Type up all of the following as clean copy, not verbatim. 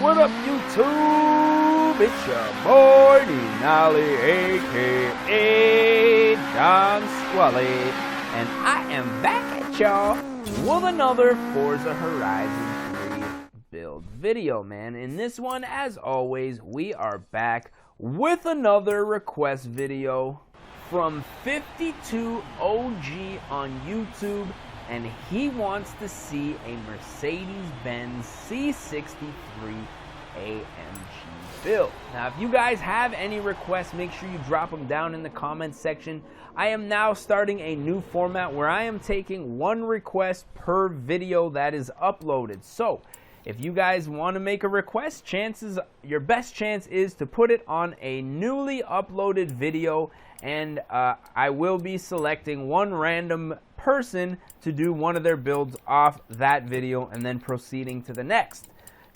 What up, YouTube? It's your boy, Denali, aka John SQUALE, and I am back at y'all with another Forza Horizon 3 build video, man. In this one, as always, we are back with another request video from 52 OG on YouTube, and he wants to see a Mercedes-Benz C63 AMG build. Now, if you guys have any requests, make sure you drop them down in the comments section. I am now starting a new format where I am taking one request per video that is uploaded. So, if you guys want to make a request, your best chance is to put it on a newly uploaded video, and I will be selecting one random person to do one of their builds off that video and then proceeding to the next.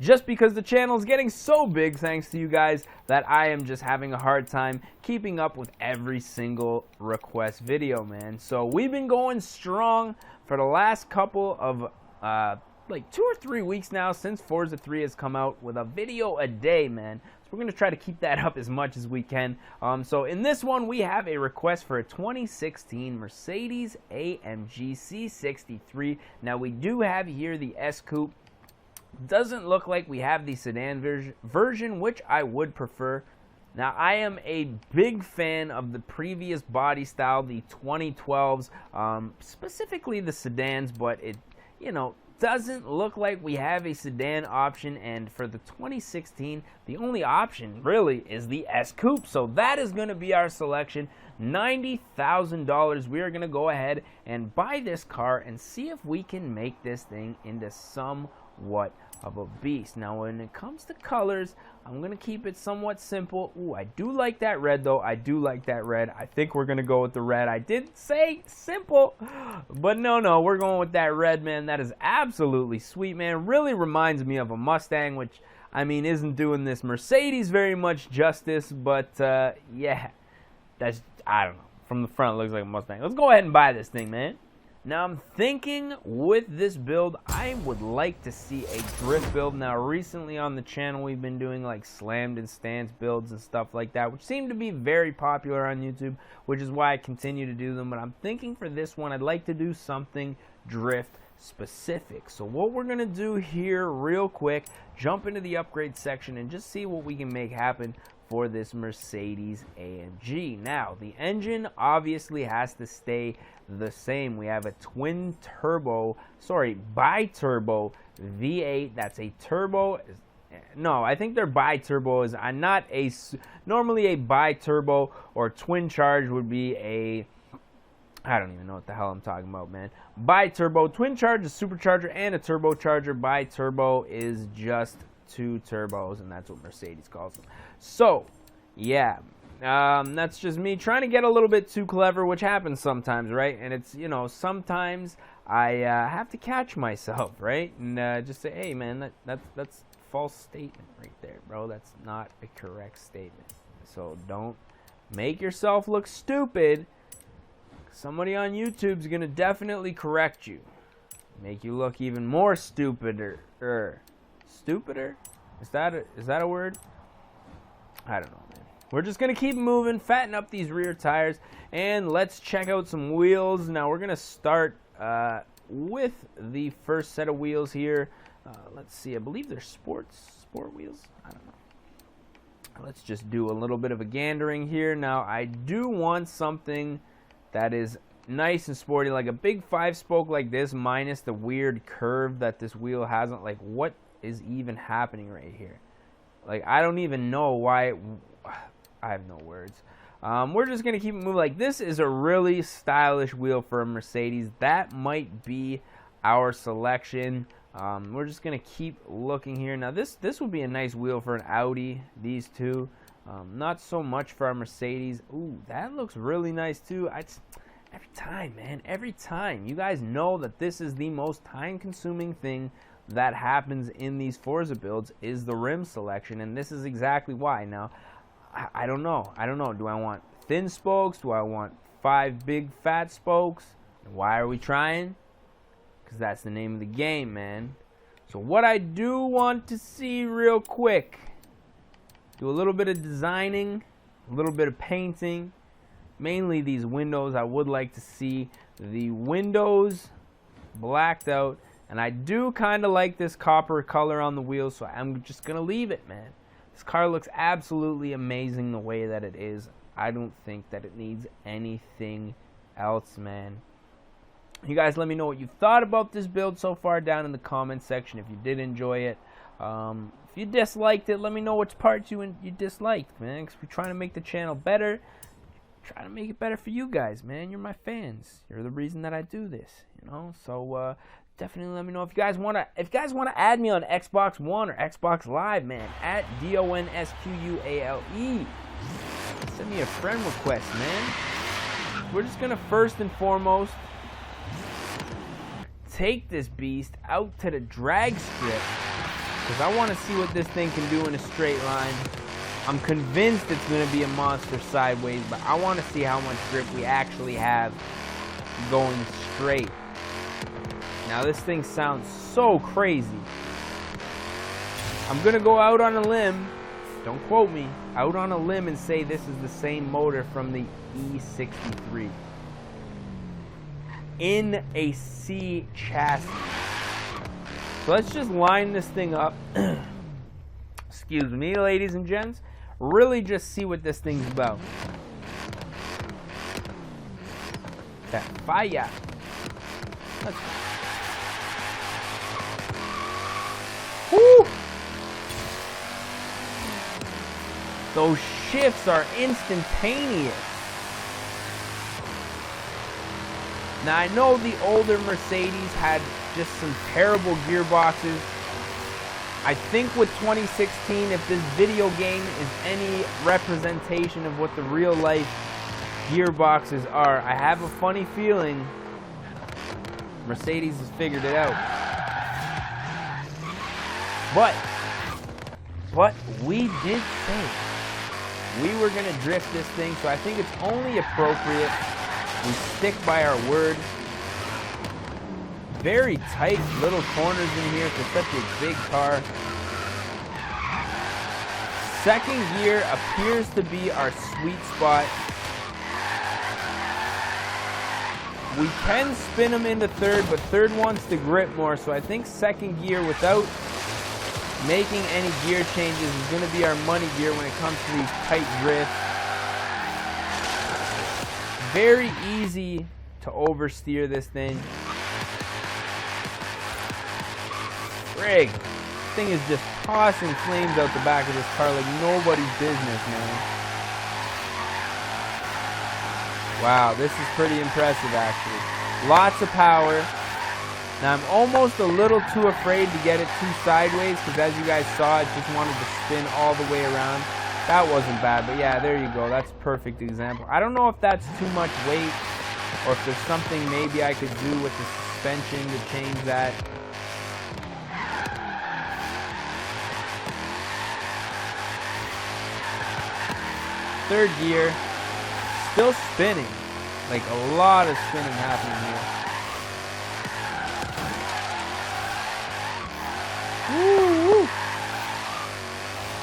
Just because the channel is getting so big, thanks to you guys, that I am just having a hard time keeping up with every single request video, man. So we've been going strong for the last couple of like 2 or 3 weeks now since Forza 3 has come out with a video a day, man. So we're going to try to keep that up as much as we can. So in this one, we have a request for a 2016 Mercedes AMG C63. Now we do have here the S Coupe. Doesn't look like we have the sedan version, which I would prefer. Now, I am a big fan of the previous body style, the 2012s, specifically the sedans, but it, doesn't look like we have a sedan option, and for the 2016, the only option really is the S Coupe. So that is going to be our selection, $90,000. We are going to go ahead and buy this car and see if we can make this thing into somewhat of a beast. Now, when it comes to colors, I'm going to keep it somewhat simple. Ooh, I do like that red, though. I do like that red. I think we're going to go with the red. I did say simple, but no, we're going with that red, man. That is absolutely sweet, man. Really reminds me of a Mustang, which, I mean, isn't doing this Mercedes very much justice, but, yeah, that's, I don't know. From the front, it looks like a Mustang. Let's go ahead and buy this thing, man. Now, I'm thinking with this build, I would like to see a drift build. Now, recently on the channel, we've been doing like slammed and stance builds and stuff like that, which seem to be very popular on YouTube, which is why I continue to do them. But I'm thinking for this one, I'd like to do something drift specific. So what we're going to do here real quick, jump into the upgrade section and just see what we can make happen for this Mercedes AMG. Now, the engine obviously has to stay the same. We have a BiTurbo V8. That's a turbo. No, I think their BiTurbo is not a. Normally, a BiTurbo or twin charge would be a. I don't even know what the hell I'm talking about, man. BiTurbo, twin charge, a supercharger, and a turbocharger. BiTurbo is just 2 turbos, and that's what Mercedes calls them. So, yeah, that's just me trying to get a little bit too clever, which happens sometimes, right? And it's, sometimes I have to catch myself, right? And just say, hey, man, that's false statement right there, bro. That's not a correct statement. So don't make yourself look stupid. Somebody on YouTube's going to definitely correct you. Make you look even more stupider. Stupider? Is that a word? I don't know, man. We're just going to keep moving, fatten up these rear tires, and let's check out some wheels. Now, we're going to start with the first set of wheels here. Let's see. I believe they're sport wheels. I don't know. Let's just do a little bit of a gandering here. Now, I do want something that is nice and sporty, like a big 5-spoke like this, minus the weird curve that this wheel hasn't. Like, what is even happening right here? Like, I don't even know why. I have no words. We're just gonna keep it moving. Like, this is a really stylish wheel for a Mercedes. That might be our selection. We're just gonna keep looking here. Now, this would be a nice wheel for an Audi. These two, not so much for our Mercedes. Ooh, that looks really nice too. Every time, man, every time. You guys know that this is the most time-consuming thing that happens in these Forza builds is the rim selection, and this is exactly why. Now, I don't know. Do I want thin spokes? Do I want 5 big fat spokes? And why are we trying? Because that's the name of the game, man. So what I do want to see real quick, do a little bit of designing, a little bit of painting, mainly these windows. I would like to see the windows blacked out, and I do kind of like this copper color on the wheels, so I'm just gonna leave it, man. This car looks absolutely amazing the way that it is. I don't think that it needs anything else, man. You guys let me know what you thought about this build so far down in the comment section if you did enjoy it. If you disliked it, let me know which parts you disliked, man, because we're trying to make the channel better. Try to make it better for you guys, man. You're my fans. You're the reason that I do this, you know. So definitely let me know if you guys wanna add me on Xbox One or Xbox Live, man. At DONSQUALE. Send me a friend request, man. We're just gonna first and foremost take this beast out to the drag strip, because I want to see what this thing can do in a straight line. I'm convinced it's going to be a monster sideways, but I want to see how much grip we actually have going straight. Now this thing sounds so crazy. I'm going to go out on a limb, don't quote me, out on a limb and say this is the same motor from the E63 in a C chassis. So let's just line this thing up. Excuse me, ladies and gents. Really just see what this thing's about. That fire. Let's go. Woo! Those shifts are instantaneous. Now I know the older Mercedes had just some terrible gearboxes. I think with 2016, if this video game is any representation of what the real life gearboxes are, I have a funny feeling Mercedes has figured it out. But we did say we were going to drift this thing, so I think it's only appropriate we stick by our word. Very tight little corners in here for such a big car. Second gear appears to be our sweet spot. We can spin them into third, but third wants to grip more, so I think second gear without making any gear changes is going to be our money gear when it comes to these tight drifts. Very easy to oversteer this thing. Frig. This thing is just tossing flames out the back of this car like nobody's business, man. Wow, this is pretty impressive actually. Lots of power. Now I'm almost a little too afraid to get it too sideways, because as you guys saw, it just wanted to spin all the way around. That wasn't bad, but yeah, there you go. That's a perfect example. I don't know if that's too much weight, or if there's something maybe I could do with the suspension to change that. Third gear, still spinning. Like a lot of spinning happening here. Woo, woo.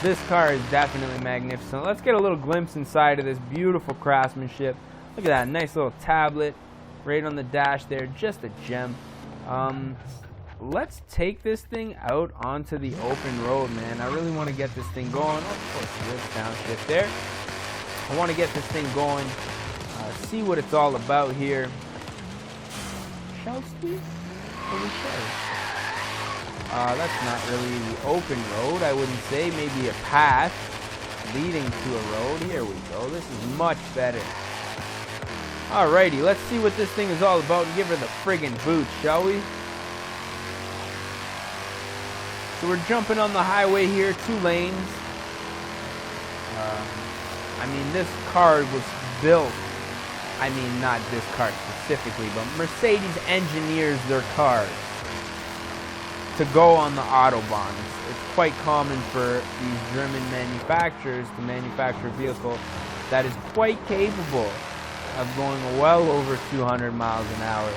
This car is definitely magnificent. Let's get a little glimpse inside of this beautiful craftsmanship. Look at that nice little tablet right on the dash there, just a gem. Let's take this thing out onto the open road, man. I really want to get this thing going. Oh, of course, this downshift there. I want to get this thing going, see what it's all about here. Shall we? That's not really the open road, I wouldn't say. Maybe a path leading to a road. Here we go. This is much better. Alrighty, let's see what this thing is all about and give her the friggin' boot, shall we? So we're jumping on the highway here, 2 lanes. I mean, this car was built, I mean, not this car specifically, but Mercedes engineers their cars to go on the Autobahn. It's quite common for these German manufacturers to manufacture a vehicle that is quite capable of going well over 200 miles an hour.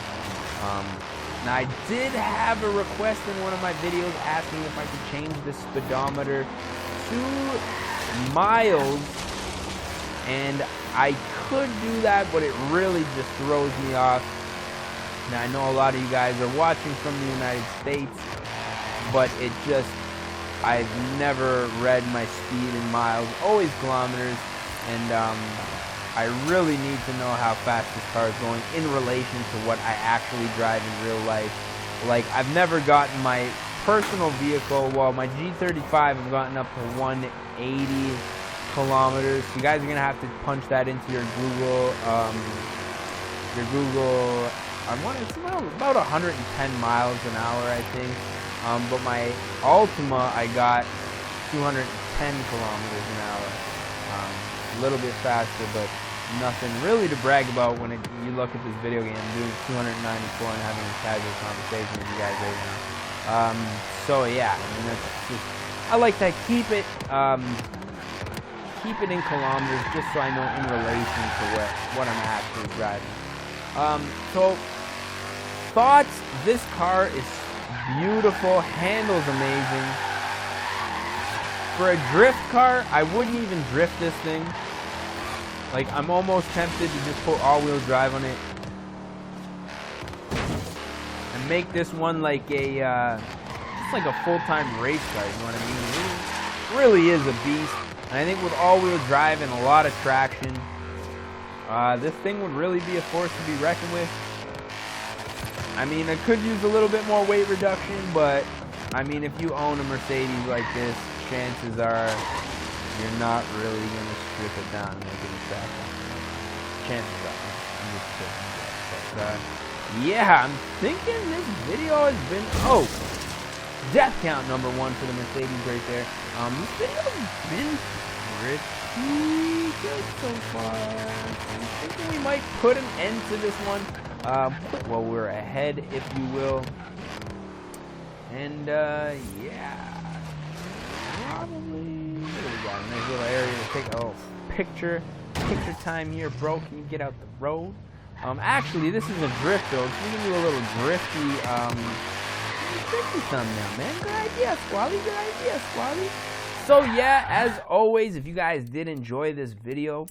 Now, I did have a request in one of my videos asking if I could change the speedometer to miles, and I could do that, but it really just throws me off. Now, I know a lot of you guys are watching from the United States, but it just, I've never read my speed in miles, always kilometers, and I really need to know how fast this car is going in relation to what I actually drive in real life. Like, I've never gotten my personal vehicle, well, my G35, I've gotten up to 180 kilometers. You guys are gonna have to punch that into your Google, it's about 110 miles an hour, I think. But my Altima, I got 210 kilometers an hour. A little bit faster, but nothing really to brag about when you look at this video game. I'm doing 294 and having a casual conversation with you guys right now. So yeah, I mean, that's just, I like to keep it in kilometers, just so I know in relation to what I'm actually driving. So thoughts, this car is beautiful, handles amazing. For a drift car, I wouldn't even drift this thing. Like, I'm almost tempted to just put all-wheel drive on it and make this one like a, it's like a full-time race car, you know what I mean? It really is a beast. And I think with all-wheel drive and a lot of traction, this thing would really be a force to be reckoned with. I mean, I could use a little bit more weight reduction, but I mean, if you own a Mercedes like this, chances are you're not really going to strip it down and make it a track. Chances are. I'm just kidding. But yeah, I'm thinking this video has been, oh, death count #1 for the Mercedes right there. This video's been pretty good so far. I'm thinking we might put an end to this one. Well, we're ahead, if you will. And yeah, probably. There we go. Nice little area to take a little picture time here, bro. Can you get out the road? Actually, this is a drift build. So we can do a little drifty thumbnail, man. Good idea, Squally. Good idea, Squally. So yeah, as always, if you guys did enjoy this video,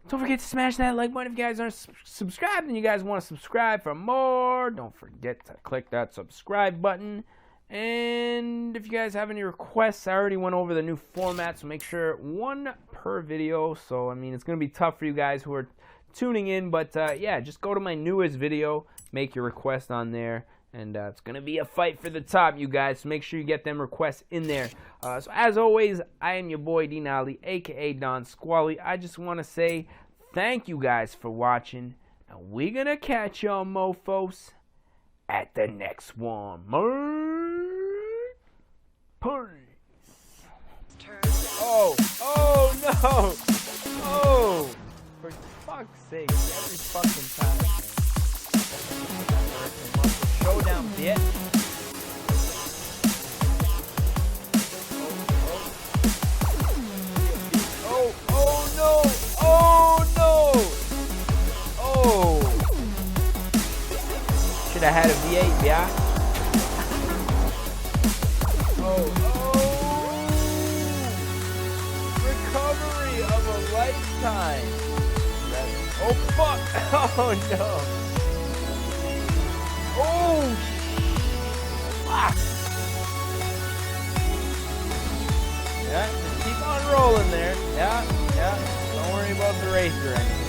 don't forget to smash that like button. If you guys aren't subscribed and you guys want to subscribe for more, don't forget to click that subscribe button. And if you guys have any requests, I already went over the new format, so make sure 1 per video. So, I mean, it's going to be tough for you guys who are tuning in, but yeah, just go to my newest video, make your request on there, and it's going to be a fight for the top, you guys, so make sure you get them requests in there. So, as always, I am your boy, D Nolly, a.k.a. Don Squally. I just want to say thank you guys for watching, and we're going to catch y'all mofos at the next one. Peace. Oh no! Oh! For fuck's sake, every fucking time. Showdown, bitch. Oh no! Oh no! Oh! Should have had a V8, yeah? Recovery of a lifetime. Oh fuck! Oh no! Oh fuck! Yeah, just keep on rolling there. Yeah. Don't worry about the racer or anything.